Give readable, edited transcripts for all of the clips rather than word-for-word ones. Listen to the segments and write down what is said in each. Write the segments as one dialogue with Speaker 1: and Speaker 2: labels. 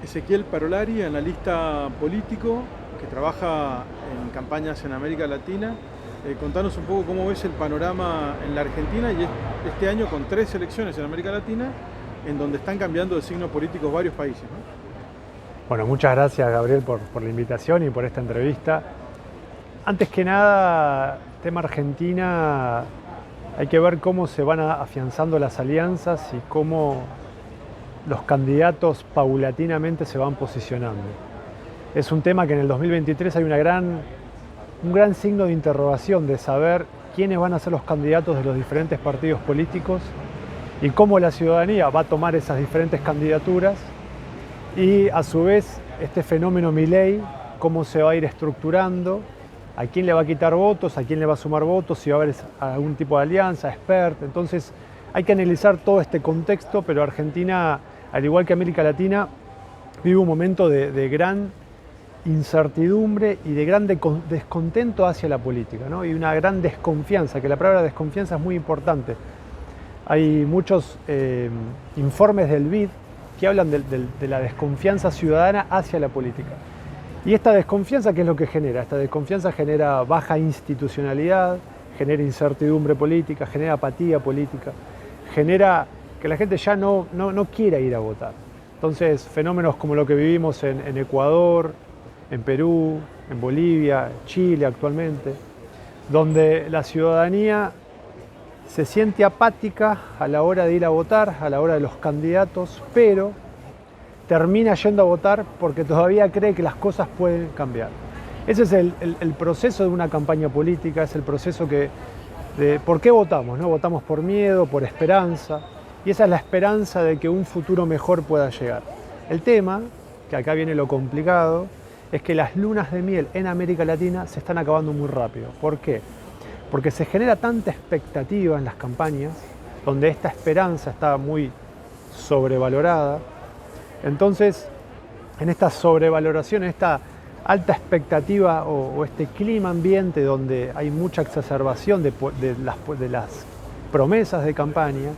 Speaker 1: Ezequiel Parolari, analista político que trabaja en campañas en América Latina. Contanos un poco cómo ves el panorama en la Argentina y este año con 3 elecciones en América Latina en donde están cambiando de signo políticos varios países, ¿no?
Speaker 2: Bueno, muchas gracias Gabriel por la invitación y por esta entrevista. Antes que nada, tema Argentina, hay que ver cómo se van afianzando las alianzas y cómo los candidatos paulatinamente se van posicionando. Es un tema que en el 2023 hay un gran signo de interrogación de saber quiénes van a ser los candidatos de los diferentes partidos políticos y cómo la ciudadanía va a tomar esas diferentes candidaturas y a su vez este fenómeno Milei, cómo se va a ir estructurando, a quién le va a quitar votos, a quién le va a sumar votos, si va a haber algún tipo de alianza, expert. Entonces hay que analizar todo este contexto, pero Argentina, al igual que América Latina, vive un momento de gran incertidumbre y de gran descontento hacia la política, ¿no? Y una gran desconfianza, que la palabra desconfianza es muy importante. Hay muchos informes del BID que hablan de la desconfianza ciudadana hacia la política. Y esta desconfianza, ¿qué es lo que genera? Esta desconfianza genera baja institucionalidad, genera incertidumbre política, genera apatía política, genera que la gente ya no quiera ir a votar. Entonces, fenómenos como lo que vivimos en Ecuador, en Perú, en Bolivia, Chile actualmente, donde la ciudadanía se siente apática a la hora de ir a votar, a la hora de los candidatos, pero termina yendo a votar porque todavía cree que las cosas pueden cambiar. Ese es el proceso de una campaña política, es el proceso de por qué votamos, ¿no? Votamos por miedo, por esperanza, y esa es la esperanza de que un futuro mejor pueda llegar. El tema, que acá viene lo complicado, es que las lunas de miel en América Latina se están acabando muy rápido. ¿Por qué? Porque se genera tanta expectativa en las campañas, donde esta esperanza está muy sobrevalorada. Entonces, en esta sobrevaloración, en esta alta expectativa o este clima ambiente donde hay mucha exacerbación de las promesas de campaña,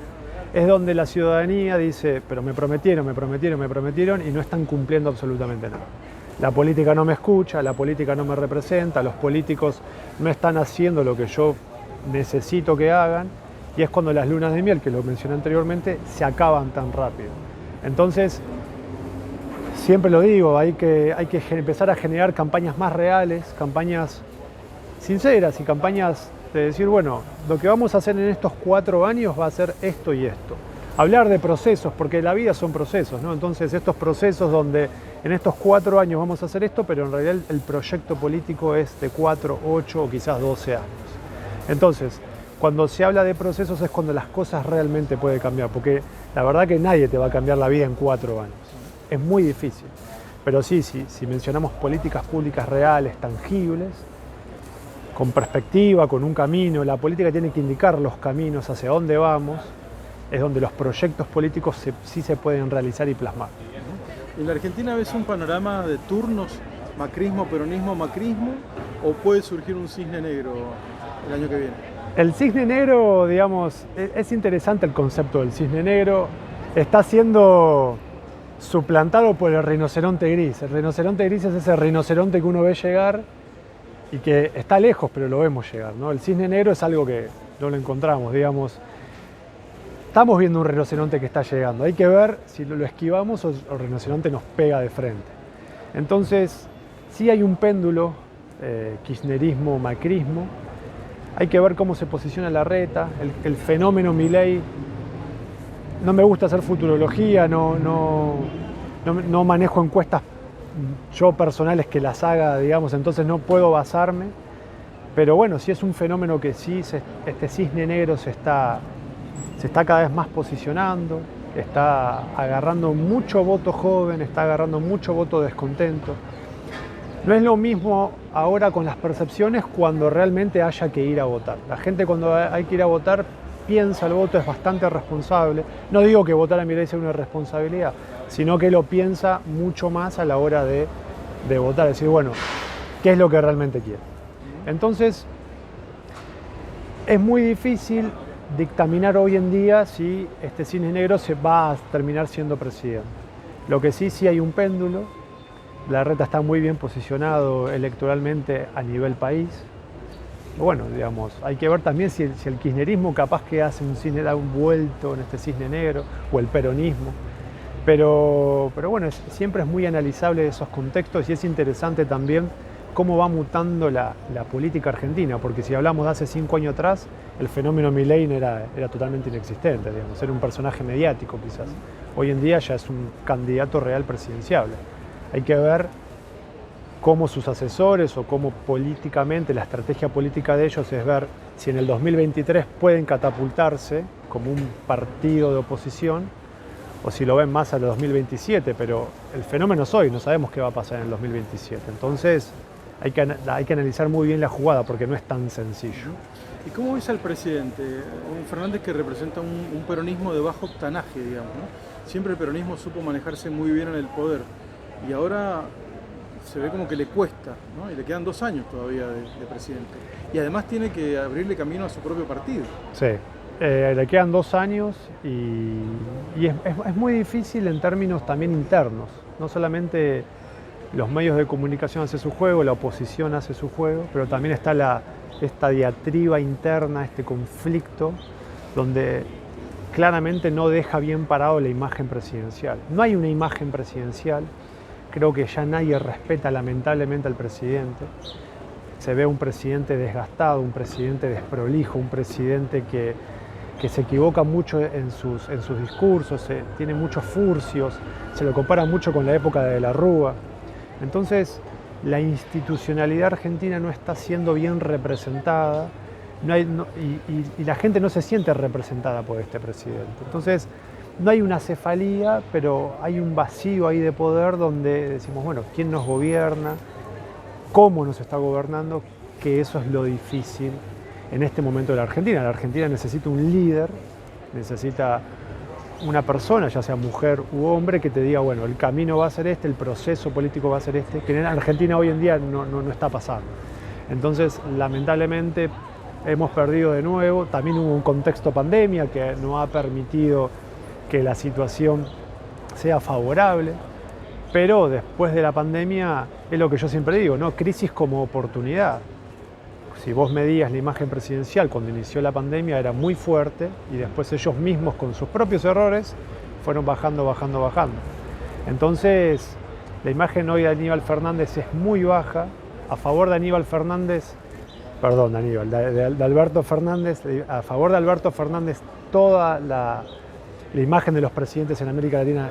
Speaker 2: es donde la ciudadanía dice, pero me prometieron y no están cumpliendo absolutamente nada. La política no me escucha, la política no me representa, los políticos no están haciendo lo que yo necesito que hagan, y es cuando las lunas de miel, que lo mencioné anteriormente, se acaban tan rápido. Entonces, siempre lo digo, hay que empezar a generar campañas más reales, campañas sinceras y campañas de decir, bueno, lo que vamos a hacer en estos 4 años va a ser esto y esto. Hablar de procesos, porque la vida son procesos, ¿no? Entonces estos procesos donde en estos 4 años vamos a hacer esto, pero en realidad el proyecto político es de 4, 8 o quizás 12 años. Entonces, cuando se habla de procesos es cuando las cosas realmente pueden cambiar, porque la verdad que nadie te va a cambiar la vida en 4 años. Es muy difícil. Pero sí, si mencionamos políticas públicas reales, tangibles, con perspectiva, con un camino, la política tiene que indicar los caminos hacia dónde vamos, es donde los proyectos políticos sí se pueden realizar y plasmar.
Speaker 1: ¿En la Argentina ves un panorama de turnos, macrismo, peronismo, macrismo, o puede surgir un cisne negro el año que viene?
Speaker 2: El cisne negro, digamos, es interesante el concepto del cisne negro, está siendo suplantado por el rinoceronte gris. El rinoceronte gris es ese rinoceronte que uno ve llegar y que está lejos, pero lo vemos llegar, ¿no? El cisne negro es algo que no lo encontramos, digamos. Estamos viendo un rinoceronte que está llegando. Hay que ver si lo esquivamos o el rinoceronte nos pega de frente. Entonces, sí hay un péndulo, kirchnerismo-macrismo. Hay que ver cómo se posiciona la reta, el fenómeno Milei. No me gusta hacer futurología, no manejo encuestas yo personales que las haga, digamos, entonces no puedo basarme. Pero bueno, sí es un fenómeno que sí, este cisne negro se está cada vez más posicionando, está agarrando mucho voto joven, está agarrando mucho voto descontento. No es lo mismo ahora con las percepciones cuando realmente haya que ir a votar. La gente cuando hay que ir a votar piensa el voto, es bastante responsable. No digo que votar a Milei sea una responsabilidad, sino que lo piensa mucho más a la hora de votar, decir, bueno, ¿qué es lo que realmente quiere? Entonces, es muy difícil dictaminar hoy en día si este cisne negro se va a terminar siendo presidente. Lo que sí hay un péndulo. Larreta está muy bien posicionado electoralmente a nivel país. Bueno, digamos, hay que ver también si el kirchnerismo capaz que hace da un vuelto en este cisne negro, o el peronismo. Pero bueno, siempre es muy analizable esos contextos y es interesante también cómo va mutando la política argentina, porque si hablamos de hace 5 años atrás, el fenómeno Milei era totalmente inexistente, digamos, era un personaje mediático quizás. Hoy en día ya es un candidato real presidenciable. Hay que ver cómo sus asesores o cómo políticamente, la estrategia política de ellos es ver si en el 2023 pueden catapultarse como un partido de oposición o si lo ven más al 2027, pero el fenómeno es hoy, no sabemos qué va a pasar en el 2027. Entonces hay que analizar muy bien la jugada porque no es tan sencillo.
Speaker 1: ¿Y cómo ves al presidente? Un Fernández que representa un peronismo de bajo octanaje, digamos, ¿no? Siempre el peronismo supo manejarse muy bien en el poder y ahora se ve como que le cuesta, ¿no? Y le quedan 2 años todavía de presidente. Y además tiene que abrirle camino a su propio partido.
Speaker 2: Sí, le quedan 2 años y es muy difícil en términos también internos. No solamente los medios de comunicación hacen su juego, la oposición hace su juego, pero también está esta diatriba interna, este conflicto, donde claramente no deja bien parado la imagen presidencial. No hay una imagen presidencial. Creo que ya nadie respeta lamentablemente al presidente. Se ve un presidente desgastado, un presidente desprolijo, un presidente que se equivoca mucho en sus discursos, tiene muchos furcios, se lo compara mucho con la época de la Rúa. Entonces, la institucionalidad argentina no está siendo bien representada y la gente no se siente representada por este presidente. Entonces, no hay una cefalía, pero hay un vacío ahí de poder donde decimos, bueno, ¿quién nos gobierna? ¿Cómo nos está gobernando? Que eso es lo difícil en este momento de la Argentina. La Argentina necesita un líder, necesita una persona, ya sea mujer u hombre, que te diga, bueno, el camino va a ser este, el proceso político va a ser este, que en Argentina hoy en día no está pasando. Entonces, lamentablemente, hemos perdido de nuevo. También hubo un contexto pandemia que no ha permitido que la situación sea favorable, pero después de la pandemia es lo que yo siempre digo, ¿no? Crisis como oportunidad. Si vos medías la imagen presidencial cuando inició la pandemia era muy fuerte y después ellos mismos con sus propios errores fueron bajando. Entonces la imagen hoy de Aníbal Fernández es muy baja, a favor de Aníbal Fernández, perdón Aníbal, de Alberto Fernández, a favor de Alberto Fernández toda la imagen de los presidentes en América Latina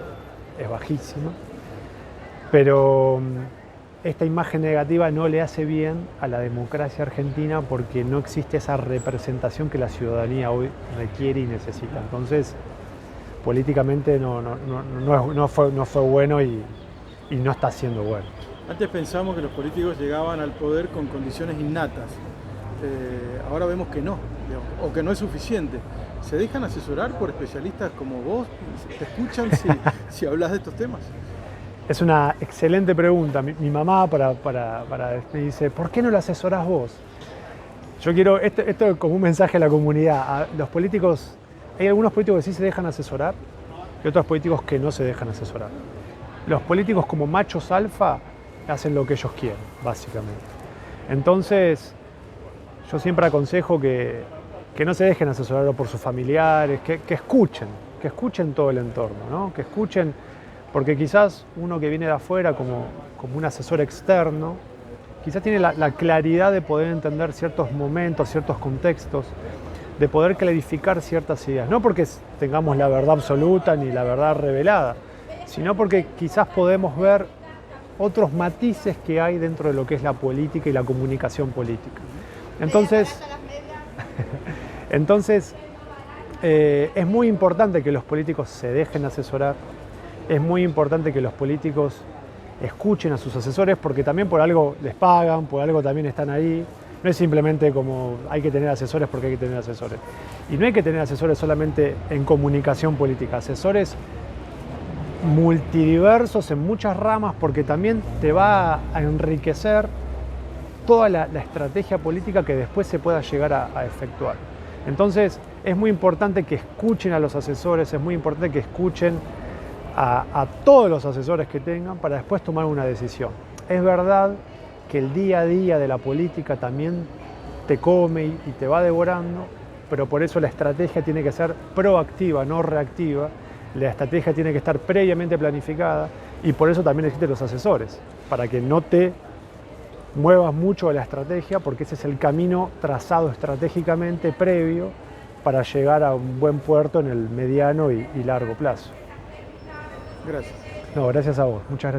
Speaker 2: es bajísima, pero esta imagen negativa no le hace bien a la democracia argentina porque no existe esa representación que la ciudadanía hoy requiere y necesita. Entonces, políticamente no fue bueno y no está siendo bueno.
Speaker 1: Antes pensamos que los políticos llegaban al poder con condiciones innatas. Ahora vemos que no, digamos, o que no es suficiente. ¿Se dejan asesorar por especialistas como vos? ¿Te escuchan si hablas de estos temas?
Speaker 2: Es una excelente pregunta. Mi mamá me dice, ¿por qué no lo asesorás vos? Yo quiero, esto como un mensaje a la comunidad. A los políticos, hay algunos políticos que sí se dejan asesorar y otros políticos que no se dejan asesorar. Los políticos como machos alfa hacen lo que ellos quieren, básicamente. Entonces, yo siempre aconsejo que no se dejen asesorar por sus familiares, que escuchen todo el entorno, ¿no? Que escuchen, porque quizás uno que viene de afuera como un asesor externo, quizás tiene la claridad de poder entender ciertos momentos, ciertos contextos, de poder clarificar ciertas ideas. No porque tengamos la verdad absoluta ni la verdad revelada, sino porque quizás podemos ver otros matices que hay dentro de lo que es la política y la comunicación política. Entonces, es muy importante que los políticos se dejen asesorar, es muy importante que los políticos escuchen a sus asesores porque también por algo les pagan, por algo también están ahí. No es simplemente como hay que tener asesores porque hay que tener asesores. Y no hay que tener asesores solamente en comunicación política, asesores multidiversos en muchas ramas porque también te va a enriquecer toda la estrategia política que después se pueda llegar a efectuar. Entonces es muy importante que escuchen a los asesores, es muy importante que escuchen a todos los asesores que tengan para después tomar una decisión. Es verdad que el día a día de la política también te come y te va devorando, pero por eso la estrategia tiene que ser proactiva, no reactiva. La estrategia tiene que estar previamente planificada y por eso también existen los asesores, para que no te muevas mucho de la estrategia, porque ese es el camino trazado estratégicamente previo para llegar a un buen puerto en el mediano y largo plazo.
Speaker 1: Gracias.
Speaker 2: No, gracias a vos. Muchas gracias.